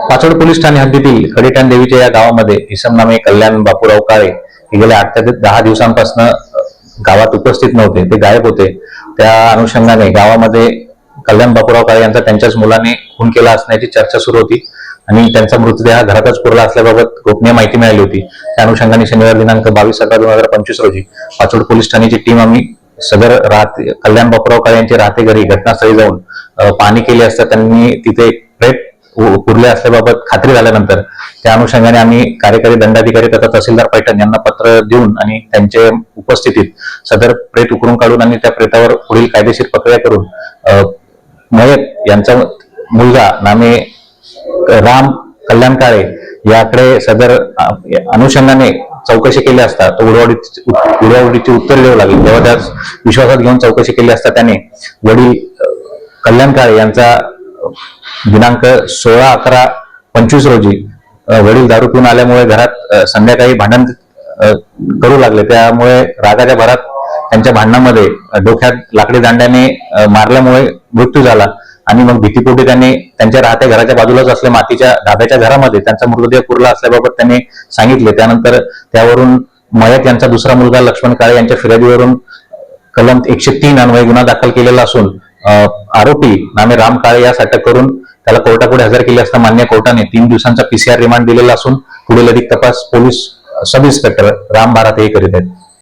Pachod police Thane हद्दीतील कडेटाण देवीच्या या गावामध्ये इसम नामे कल्याण बापूराव काळे हे गेल्या 8 ते 10 दिवसांपासून गावात उपस्थित नव्हते, ते गायब होते. त्या अनुषंगाने गावामध्ये कल्याण बापूराव काळे यांचा त्यांच्याच मुलाने खून केला असण्याची चर्चा सुरू होती आणि त्यांचा मृतदेह हा घरातच पुरला असल्याबाबत गोपनीय माहिती मिळाली होती. त्या अनुषंगाने शनिवार दिनांक 22/11/2025 रोजी पाचोड पोलीस ठाण्याची टीम आम्ही सदर कल्याण बापूराव काळे यांचे राहते घरी घटनास्थळी जाऊन पाहणी केली असता त्यांनी तिथे प्रेत पुरले असल्याबाबत खात्री झाल्यानंतर त्या अनुषंगाने आम्ही कार्यकारी दंडाधिकारी तथा तहसीलदार पैठण यांना पत्र देऊन आणि त्यांच्या उपस्थितीत सदर प्रेत उकरून काढून आणि त्या प्रेतावर पुढील कायदेशीर प्रक्रिया करून मयत यांचा मुलगा नामे राम कल्याण काळे याकडे सदर अनुषंगाने चौकशी केली असता तो उडवाउडीची उत्तर देऊ लागली. तेव्हा त्याच विश्वासात घेऊन चौकशी केली असता त्याने वडील कल्याण काळे यांचा दिनांक 16/11/25 रोजी वडील दारू पिऊन आल्यामुळे घरात संध्याकाळी भांडण करू लागले. त्यामुळे रागाच्या भरात त्यांच्या भांडणामध्ये डोक्यात लाकडी दांड्याने मारल्यामुळे मृत्यू झाला आणि मग भीतीपोटी त्यांनी त्यांच्या राहत्या घराच्या बाजूलाच असलेल्या मातीच्या धाब्याच्या घरामध्ये त्यांचा मृतदेह पुरला असल्याबाबत त्यांनी सांगितले. त्यानंतर त्यावरून मयत यांचा दुसरा मुलगा लक्ष्मण काळे यांच्या फिर्यादीवरून कलम 103 अन्वये गुन्हा दाखल केलेला असून आरोपी नामे राम काळे यास अटक करून त्याला कोर्टापुढे हजर केले असता मान्य कोर्टाने 3 दिवसांचा PCR रिमांड दिलेला असून पुढील अधिक तपास police sub inspector Ram Bharat हे करीत आहेत.